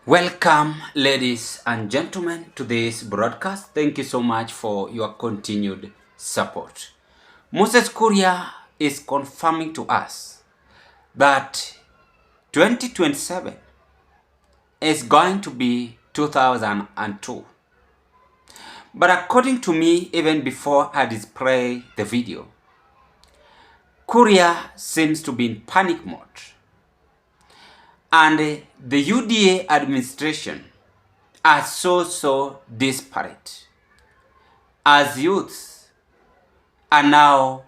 Welcome, ladies and gentlemen, to this broadcast. Thank you so much for your continued support. Moses Kuria is confirming to us that 2027 is going to be 2002. But according to me, even before I display the video, Kuria seems to be in panic mode. And the UDA administration are so disparate, as youths are now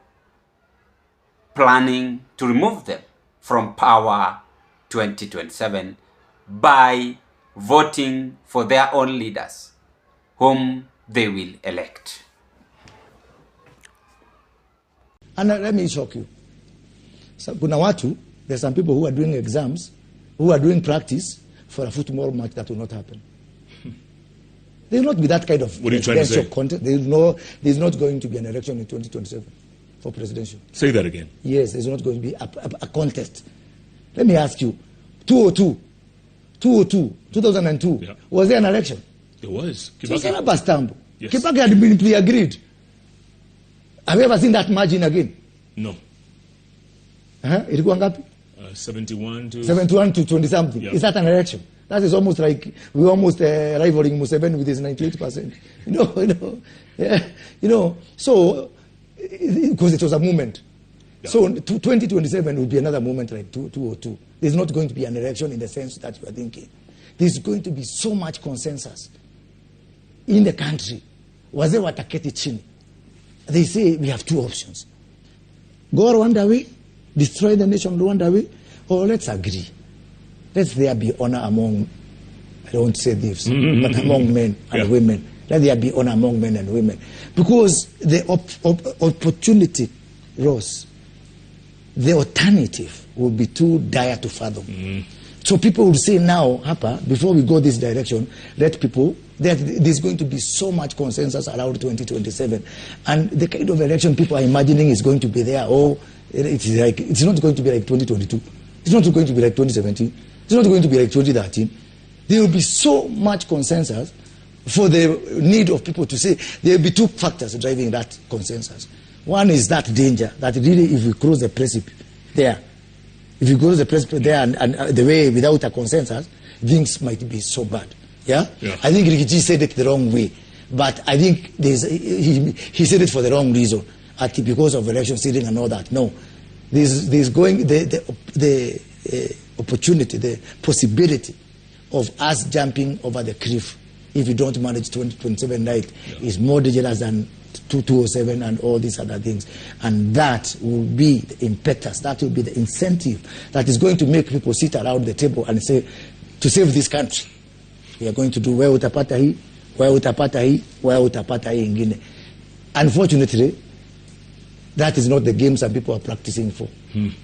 planning to remove them from power 2027 by voting for their own leaders, whom they will elect. And let me shock you. So, there's some people who are doing exams, who are doing practice for a football match that will not happen. There will not be that kind of presidential content. There's not going to be an election in 2027 for presidential. Say that again. Yes, there's not going to be a contest. Let me ask you, 2002, yeah. Was there an election? There was. Yes. Kibaki had been pre-agreed. Have you ever seen that margin again? No. Ilikuwa ngapi? 71 to 20 something. Yeah. Is that an election? That is almost like we're almost rivaling Museveni with his 98%. So because it was a movement. Yeah. So 2027 will be another moment like 2002. There's not going to be an election in the sense that you are thinking. There's going to be so much consensus in the country. Wazee wataketi chini. They say we have two options. Go Rwanda way, destroy the nation Rwanda way, or let's agree. Let there be honor among, I don't say this, but among men and women. Let there be honor among men and women. Because the opportunity rose. The alternative will be too dire to fathom. So people will say now, before we go this direction, let people, there's going to be so much consensus around 2027. And the kind of election people are imagining is going to be there. It's not going to be like 2022. It's not going to be like 2017. It's not going to be like 2013. There will be so much consensus for the need of people to say there will be two factors driving that consensus. One is that danger, that really if we cross the precipice there, if you cross the precipice there and the way without a consensus, things might be so bad. Yeah? I think Rikichi said it the wrong way. But I think he said it for the wrong reason. Because of election stealing and all that. No. There's going the opportunity, the possibility of us jumping over the cliff if you don't manage 2027 right is more dangerous than 2007 and all these other things. And that will be the impetus, that will be the incentive that is going to make people sit around the table and say, to save this country, we are going to do where utapata hii, where utapata hii, where utapata hii ingine. Unfortunately, that is not the game some people are practicing for.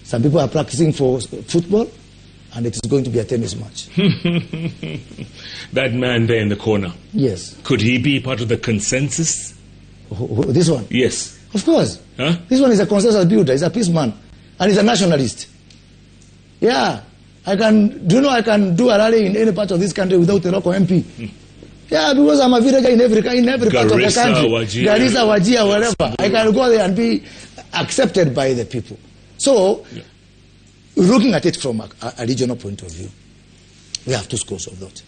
Some people are practicing for football, and it is going to be a tennis match. That man there in the corner. Yes. Could he be part of the consensus? This one? Yes. Of course. Huh? This one is a consensus builder. He's a peace man. And he's a nationalist. Yeah. I can do a rally in any part of this country without a local MP. Yeah, because I'm a villager in every part of the country. Garissa, Wajir, wherever. I can go there and be accepted by the people. So, looking at it from a regional point of view, we have two schools of thought.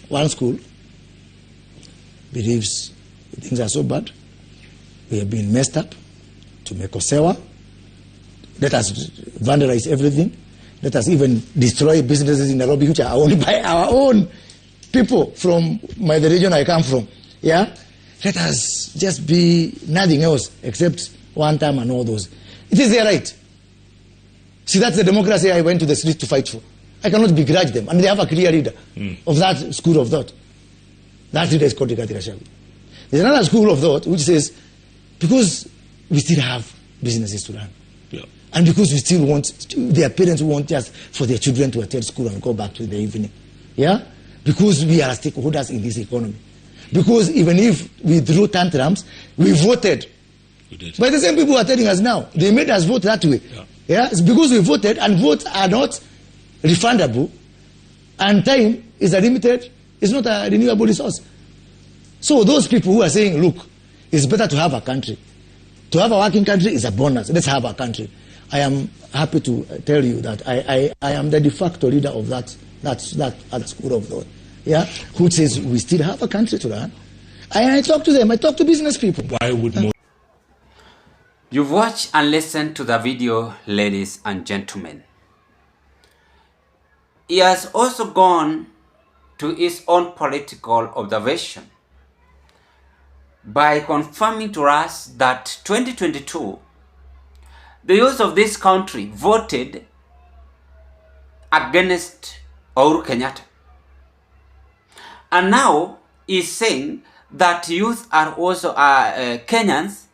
One school believes things are so bad, we have been messed up to make Osewa. Let us vandalize everything. Let us even destroy businesses in Nairobi which are owned by our own people from the region I come from. Yeah? Let us just be nothing else except one time and all those. It is their right. See, that's the democracy I went to the street to fight for. I cannot begrudge them. And they have a clear leader of that school of thought. That leader is called Rigathi Gachagua. There's another school of thought which says, because we still have businesses to run, and because we still want, their parents want just for their children to attend school and go back to the evening. Yeah? Because we are stakeholders in this economy. Because even if we threw tantrums, we voted. But the same people who are telling us now, they made us vote that way. Yeah? It's because we voted, and votes are not refundable. And time is a limited, it's not a renewable resource. So those people who are saying, look, it's better to have a country. To have a working country is a bonus. Let's have a country. I am happy to tell you that I am the de facto leader of that school of thought. Yeah, who says we still have a country to run. I talk to them. I talk to business people. Why would You've watched and listened to the video, ladies and gentlemen. He has also gone to his own political observation by confirming to us that 2022, the youth of this country voted against Uhuru Kenyatta. And now he's saying that youth are also, Kenyans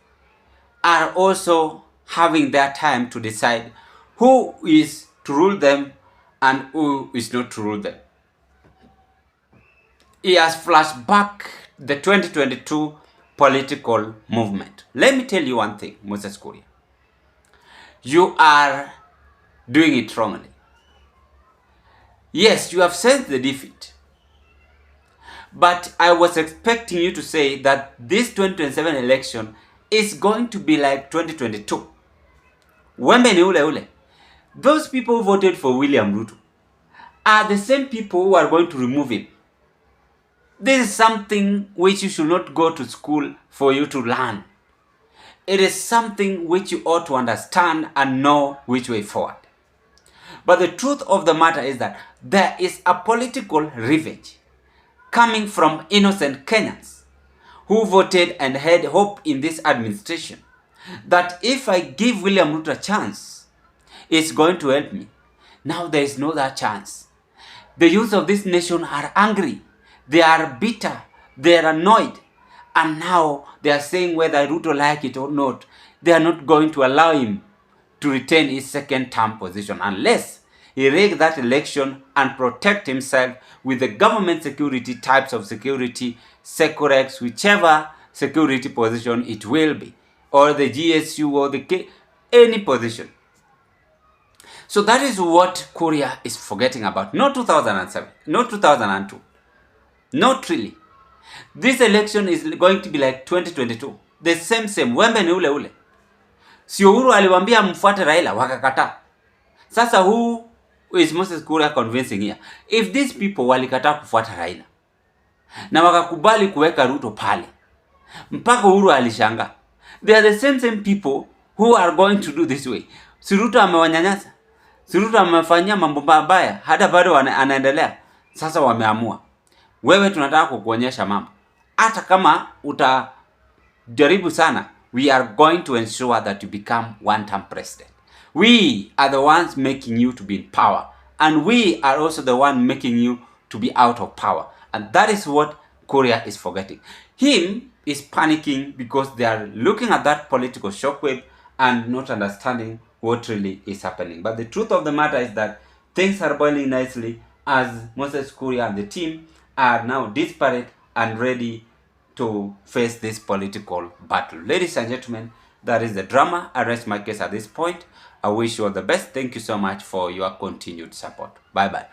are also having their time to decide who is to rule them and who is not to rule them. He has flashed back the 2022 political movement. Let me tell you one thing, Moses Kuria. You are doing it wrongly. Yes, you have sensed the defeat. But I was expecting you to say that this 2027 election is going to be like 2022. Wembe ni ule ule. Those people who voted for William RUTO are the same people who are going to remove him. This is something which you should not go to school for you to learn. It is something which you ought to understand and know which way forward. But the truth of the matter is that there is a political revenge coming from innocent Kenyans who voted and had hope in this administration that if I give William Ruto a chance, it's going to help me. Now there is no that chance. The youth of this nation are angry. They are bitter. They are annoyed. And now they are saying whether Ruto like it or not, they are not going to allow him to retain his second term position unless he rig that election and protect himself with the government security types of security, Securex, whichever security position it will be, or the GSU or the any position. So that is what Kuria is forgetting about. Not 2007, not 2002. Not really. This election is going to be like 2022. The same. Wembe ni ule ule. Si Uhuru aliwaambia mfuate Raila, wakakataa. Sasa who is Moses Kuria convincing here? If these people walikataa kufuata Raila na wakakubali kuweka Ruto pale, mpaka Uhuru alishangaa. They are the same people who are going to do this way. Si Ruto amewanyanyasa. Si Ruto amefanyia mambo mabaya, hata bado anaendelea. Sasa wameamua, wewe tunataka kukuonyesha mambo. Hata kama utajaribu sana, we are going to ensure that you become one-term president. We are the ones making you to be in power. And we are also the one making you to be out of power. And that is what Kuria is forgetting. Him is panicking because they are looking at that political shockwave and not understanding what really is happening. But the truth of the matter is that things are boiling nicely as Moses Kuria and the team are now desperate and ready to face this political battle. Ladies and gentlemen, that is the drama. I rest my case at this point. I wish you all the best. Thank you so much for your continued support. Bye-bye.